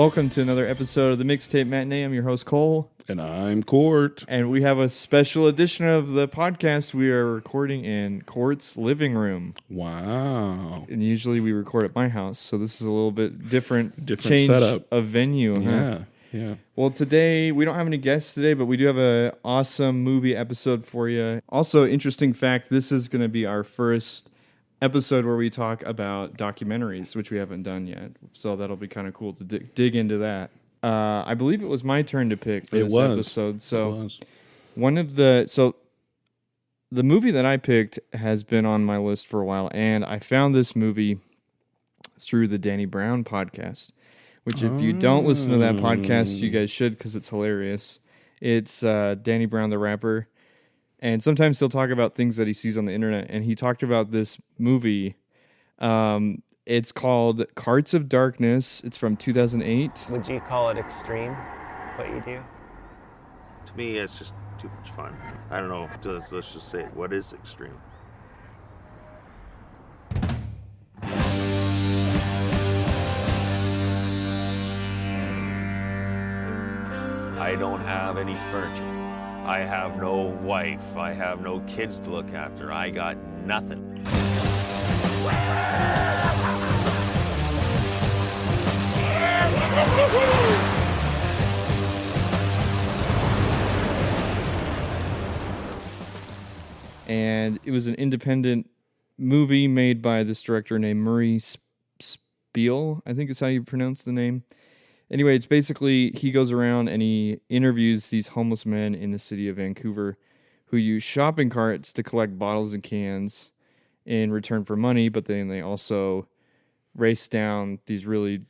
Welcome to another episode of the Mixtape Matinee. I'm your host, Cole. And I'm Court. And we have a special edition of the podcast. We are recording in Court's living room. Wow. And usually we record at my house, so this is a little bit different change setup of venue. Yeah. Well, today, we don't have any guests today, but we do have an awesome movie episode for you. Also, interesting fact, this is going to be our first episode where we talk about documentaries, which we haven't done yet. So that'll be kind of cool to dig into that. I believe it was my turn to pick for this episode. So the movie that I picked has been on my list for a while, and I found this movie through the Danny Brown podcast, which if you don't listen to that podcast, you guys should, because it's hilarious. It's Danny Brown, the rapper. And sometimes he'll talk about things that he sees on the internet. And he talked about this movie. It's called Carts of Darkness. It's from 2008. Would you call it extreme, what you do? To me, it's just too much fun. I don't know. Let's just say, what is extreme? I don't have any furniture. I have no wife. I have no kids to look after. I got nothing. And it was an independent movie made by this director named Murray Spiel, I think is how you pronounce the name. Anyway, it's basically he goes around and he interviews these homeless men in the city of Vancouver who use shopping carts to collect bottles and cans in return for money, but then they also race down these really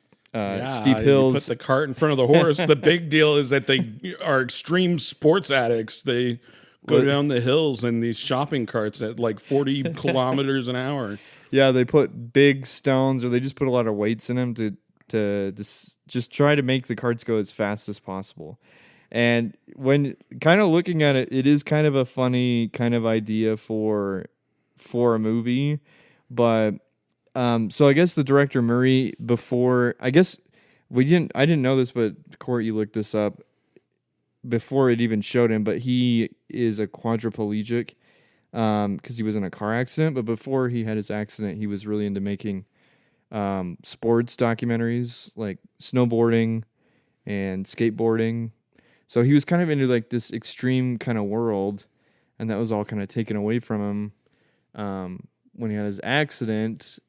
steep hills. You put the cart in front of the horse. The big deal is that they are extreme sports addicts. They go down the hills in these shopping carts at like 40 kilometers an hour. Yeah, they put big stones, or they just put a lot of weights in them to just try to make the carts go as fast as possible. And when kind of looking at it, it is kind of a funny kind of idea for a movie. But so I guess the director Murray, I didn't know this, but Court, you looked this up before it even showed him, but he is a quadriplegic because he was in a car accident. But before he had his accident, he was really into making sports documentaries like snowboarding and skateboarding. So he was kind of into like this extreme kind of world, and that was all kind of taken away from him when he had his accident.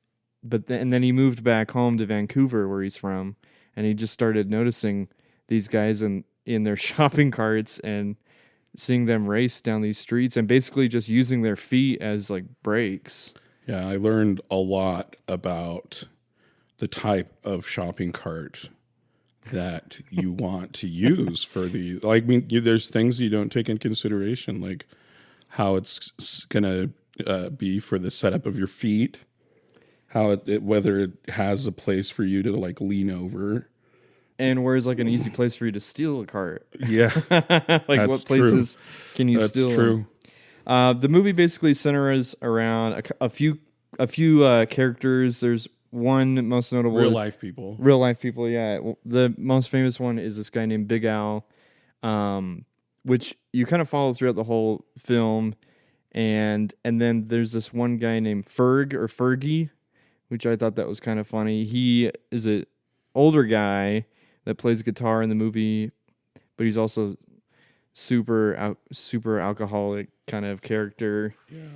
But then he moved back home to Vancouver, where he's from, and he just started noticing these guys in their shopping carts and seeing them race down these streets and basically just using their feet as like brakes. Yeah, I learned a lot about the type of shopping cart that you want to use for there's things you don't take in consideration, like how it's gonna be for the setup of your feet, how whether it has a place for you to like lean over, and where's like an easy place for you to steal a cart. Yeah, like what places can you steal? That's true. The movie basically centers around a few characters. There's one most notable real life people. Yeah, the most famous one is this guy named Big Al, which you kind of follow throughout the whole film, and then there's this one guy named Fergie, which I thought that was kind of funny. He is an older guy that plays guitar in the movie, but he's also super alcoholic kind of character. Yeah.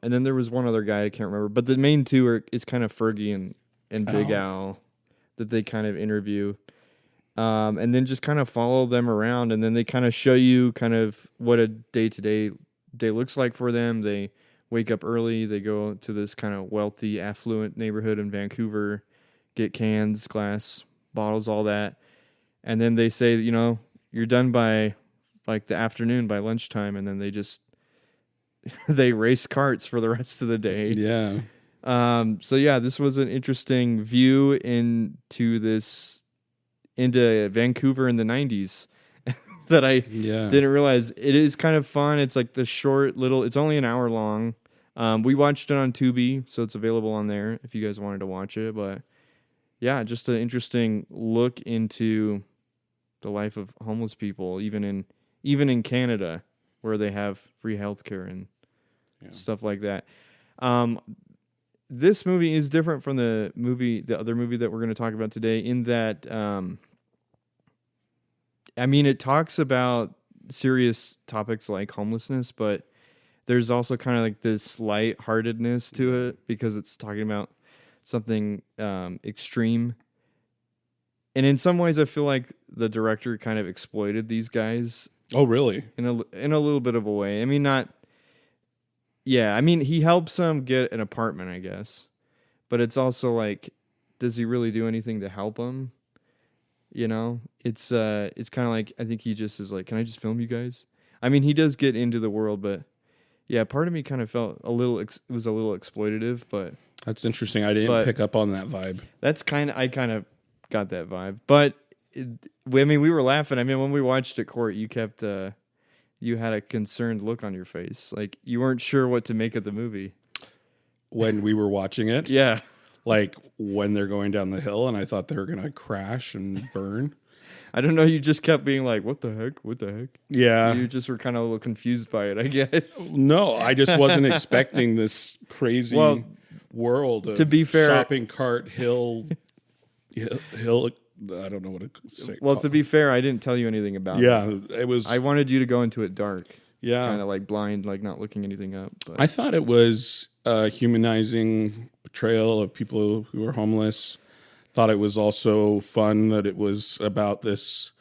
And then there was one other guy I can't remember, but the main two is kind of Fergie and Big Al that they kind of interview, and then just kind of follow them around, and then they kind of show you kind of what a day looks like for them. They wake up early, they go to this kind of wealthy, affluent neighborhood in Vancouver, get cans, glass, bottles, all that, and then they say, you're done by like the afternoon, by lunchtime, and then they race carts for the rest of the day. Yeah. So yeah, this was an interesting view into Vancouver in the 90s that I didn't realize. It is kind of fun. It's like the short little, it's only an hour long. We watched it on Tubi, so it's available on there if you guys wanted to watch it. But yeah, just an interesting look into the life of homeless people, even in Canada, where they have free healthcare and stuff like that. Um, this movie is different from the other movie that we're going to talk about today, in that, I mean, it talks about serious topics like homelessness, but there's also kind of like this lightheartedness to it because it's talking about something extreme. And in some ways, I feel like the director kind of exploited these guys Oh, really? in a little bit of a way. I mean, not. Yeah, I mean, he helps them get an apartment, I guess, but it's also like, does he really do anything to help them? You know, it's kind of like, I think he just is like, can I just film you guys? I mean, he does get into the world, but yeah, part of me kind of felt it was a little exploitative, but That's interesting. I didn't pick up on that vibe. I kind of got that vibe. But I mean, we were laughing. I mean, when we watched it, Court, you had a concerned look on your face, like you weren't sure what to make of the movie When we were watching it, Yeah, like when they're going down the hill, and I thought they were going to crash and burn. I don't know. You just kept being like, "What the heck? What the heck?" Yeah. You just were kind of a little confused by it, I guess. No, I just wasn't expecting this crazy world of to be fair, shopping cart hill. I don't know what to say. Well, to be fair, I didn't tell you anything about it. Yeah, it was. I wanted you to go into it dark. Yeah. Kind of like blind, like not looking anything up. But I thought it was a humanizing portrayal of people who are homeless. Thought it was also fun that it was about this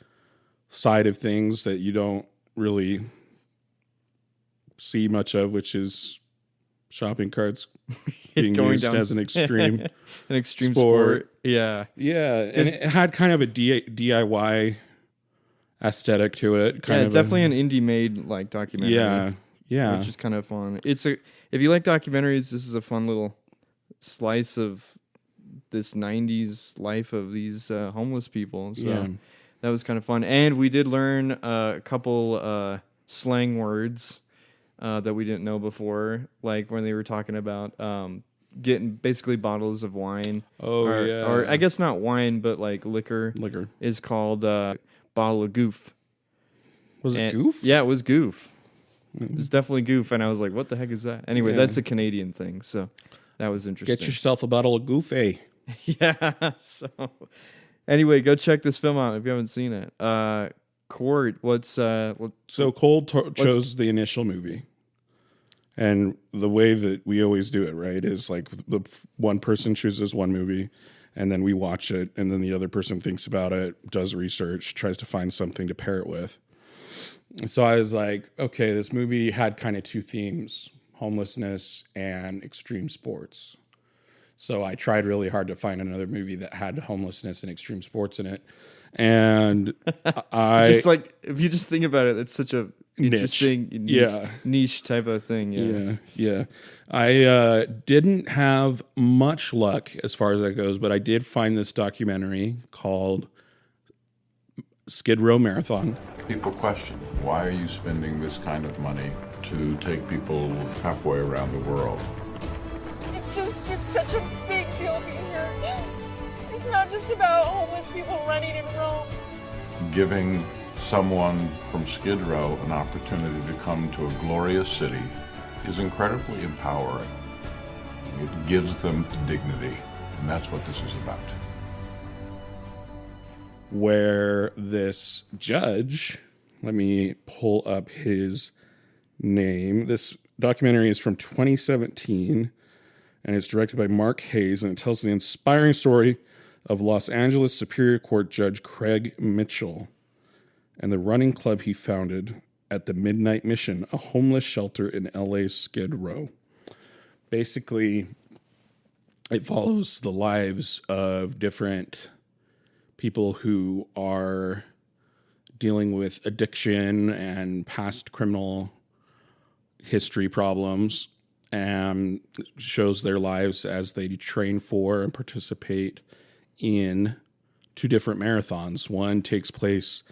side of things that you don't really see much of, which is shopping carts being Going used down- as an extreme an extreme sport. Yeah. Yeah, and it had kind of a DIY aesthetic to it. Kind of definitely an indie made like documentary. Yeah. Which is kind of fun. If you like documentaries, this is a fun little slice of this 90s life of these homeless people. So that was kind of fun. And we did learn a couple slang words that we didn't know before, like when they were talking about getting basically bottles of wine. Or I guess not wine, but like liquor. Liquor is called bottle of goof. Was it goof? Yeah, it was goof. It was definitely goof, and I was like, "What the heck is that?" Anyway, that's a Canadian thing, so that was interesting. Get yourself a bottle of goof, eh? Yeah. So, anyway, go check this film out if you haven't seen it. Court, So Cole chose the initial movie, and the way that we always do it, right, is like the one person chooses one movie, and then we watch it, and then the other person thinks about it, does research, tries to find something to pair it with. So I was like, okay, this movie had kind of two themes, homelessness and extreme sports. So I tried really hard to find another movie that had homelessness and extreme sports in it. And I just like, if you just think about it, it's such a interesting niche type of thing. Yeah. I didn't have much luck as far as that goes, but I did find this documentary called Skid Row Marathon. People question, why are you spending this kind of money to take people halfway around the world? It's such a big deal being here. It's not just about homeless people running in Rome. Giving someone from Skid Row an opportunity to come to a glorious city is incredibly empowering. It gives them dignity, and that's what this is about. Where this judge, let me pull up his name. This documentary is from 2017, and it's directed by Mark Hayes, and it tells the inspiring story of Los Angeles Superior Court Judge Craig Mitchell and the running club he founded at the Midnight Mission, a homeless shelter in LA's Skid Row. Basically, it follows the lives of different people who are dealing with addiction and past criminal history problems, and shows their lives as they train for and participate in two different marathons. One takes place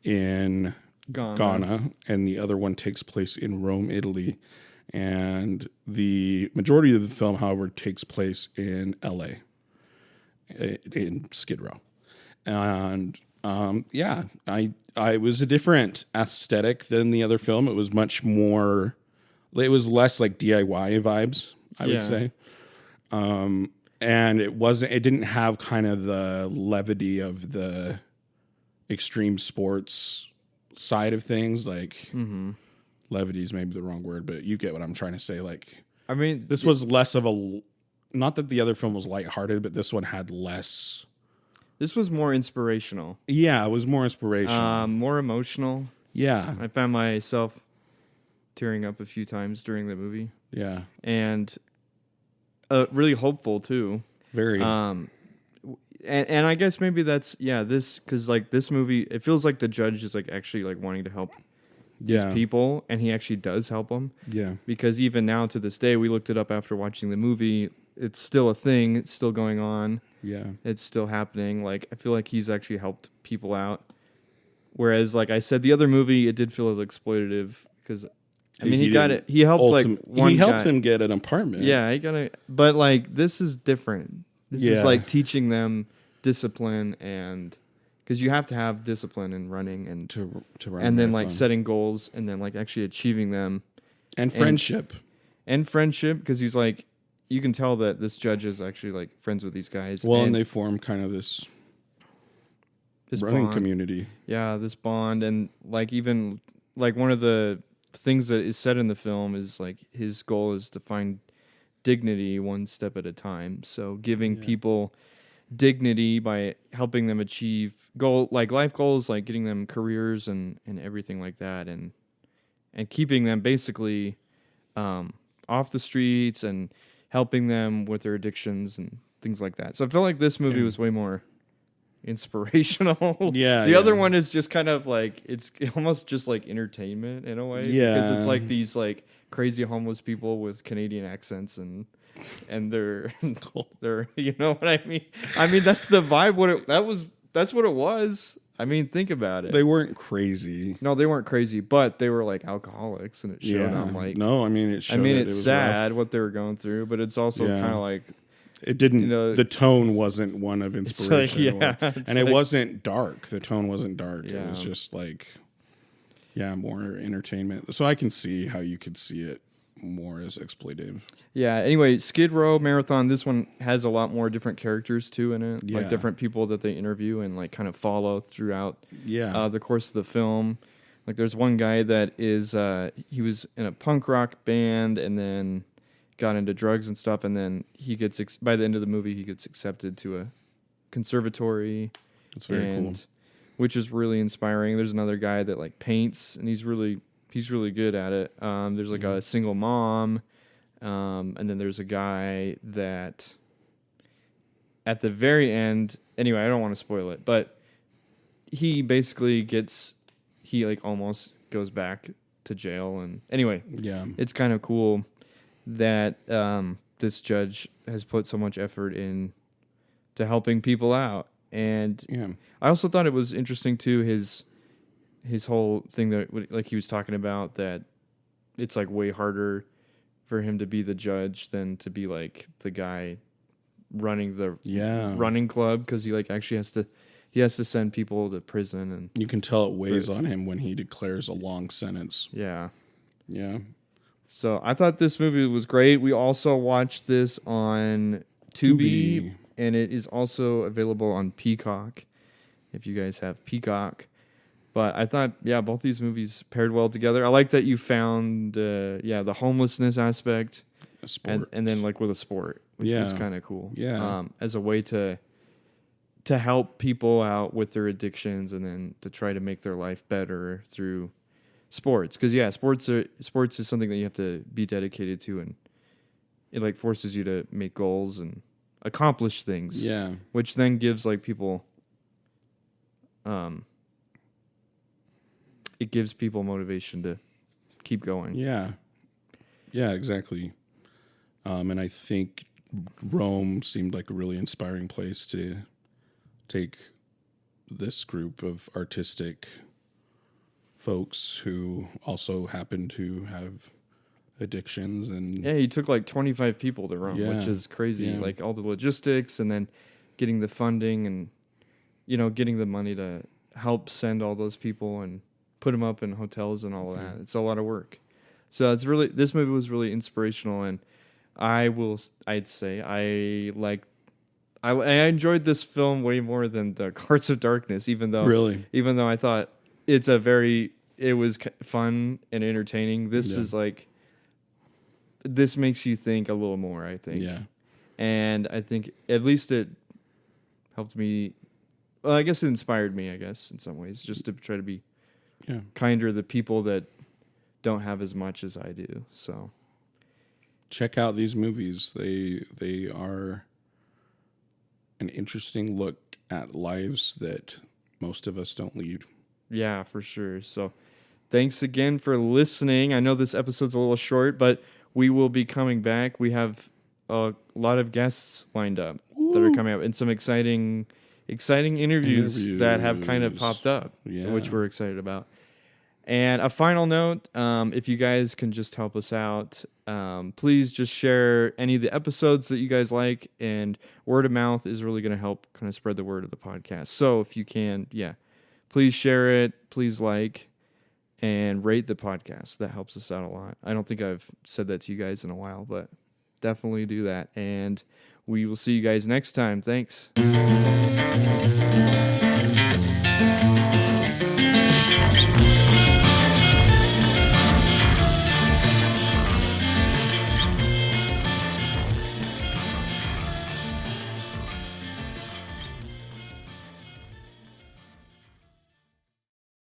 in Ghana, and the other one takes place in Rome, Italy. And the majority of the film, however, takes place in LA. in Skid Row, and I was a different aesthetic than the other film. It was much more. It was less like DIY vibes, I would say. And it didn't have kind of the levity of the extreme sports side of things. Like levity is maybe the wrong word, but you get what I'm trying to say. Like, I mean, this was less of a, not that the other film was lighthearted, but this one had less. this was more inspirational, Yeah, it was more inspirational. more emotional. Yeah, I found myself tearing up a few times during the movie, yeah, and really hopeful too. very. And I guess maybe that's this, because like this movie, it feels like the judge is like actually like wanting to help these people, and he actually does help them. Yeah, Because even now to this day, we looked it up after watching the movie. It's still a thing. It's still going on. yeah, It's still happening. Like, I feel like he's actually helped people out. Whereas, like I said, the other movie, it did feel a little exploitative because, I mean, he got it. He helped like one He helped guy. him get an apartment. Yeah, he got it. But like, this is different. This is like teaching them discipline, and because you have to have discipline in running and to run and a then like marathon. setting goals and then like actually achieving them and friendship. and friendship, because he's like, you can tell that this judge is actually like friends with these guys. Well, and they form kind of this running bond. community. Yeah, this bond, and like even like one of the things that is said in the film is like his goal is to find dignity one step at a time. So giving people dignity by helping them achieve life goals, like getting them careers and everything like that, and keeping them basically off the streets and helping them with their addictions and things like that. So I felt like this movie was way more inspirational. Yeah, The other one is just kind of like, it's almost just like entertainment in a way. Because it's like these like crazy homeless people with Canadian accents and they're you know what I mean? I mean, that's the vibe. That's what it was. I mean, think about it. They weren't crazy. No, they weren't crazy, but they were like alcoholics, and it showed. I'm like, no, I mean it showed. it's it was sad rough. what they were going through, but it's also kind of like, It didn't. you know, the tone wasn't one of inspiration, it's and it like- wasn't dark. The tone wasn't dark. It Yeah. was just like, more entertainment. So I can see how you could see it more as exploitative. yeah. Anyway, Skid Row Marathon. This one has a lot more different characters too in it, Yeah. like different people that they interview and like kind of follow throughout the course of the film. Like there's one guy that is he was in a punk rock band and then got into drugs and stuff, and then he gets by the end of the movie he gets accepted to a conservatory. It's very cool. Which is really inspiring. There's another guy that like paints, and he's really good at it. There's like a single mom, and then there's a guy that at the very end. Anyway, I don't want to spoil it, but he basically he like almost goes back to jail, and anyway, it's kind of cool that this judge has put so much effort in to helping people out. And I also thought it was interesting too, his whole thing that like he was talking about, that it's like way harder for him to be the judge than to be like the guy running the running club, because he like actually has to send people to prison, and you can tell it weighs on him when he declares a long sentence. Yeah. So I thought this movie was great. We also watched this on Tubi. And it is also available on Peacock, if you guys have Peacock. But I thought, both these movies paired well together. I like that you found, the homelessness aspect, and then like with a sport, which was kind of cool. As a way to help people out with their addictions, and then to try to make their life better through sports. Because sports is something that you have to be dedicated to, and it like forces you to make goals and accomplish things, which then gives like people it gives people motivation to keep going. Exactly. And I think Rome seemed like a really inspiring place to take this group of artistic folks who also happen to have addictions. And he took like 25 people to Rome, which is crazy. Like all the logistics, and then getting the funding and, getting the money to help send all those people and put them up in hotels and all of that. It's a lot of work. So this movie was really inspirational, and I'd say I enjoyed this film way more than the Hearts of Darkness, even though I thought it was fun and entertaining. This is this makes you think a little more, I think. Yeah. And I think at least it helped me. Well, I guess it inspired me, in some ways, just to try to be kinder to the people that don't have as much as I do. So check out these movies. They are an interesting look at lives that most of us don't lead. Yeah, for sure. So thanks again for listening. I know this episode's a little short, but we will be coming back. We have a lot of guests lined up that are coming up, and some exciting interviews that have kind of popped up, which we're excited about. And a final note, if you guys can just help us out, please just share any of the episodes that you guys like, and word of mouth is really going to help kind of spread the word of the podcast. So if you can, please share it, please like, and rate the podcast. That helps us out a lot. I don't think I've said that to you guys in a while, but definitely do that. And we will see you guys next time. Thanks.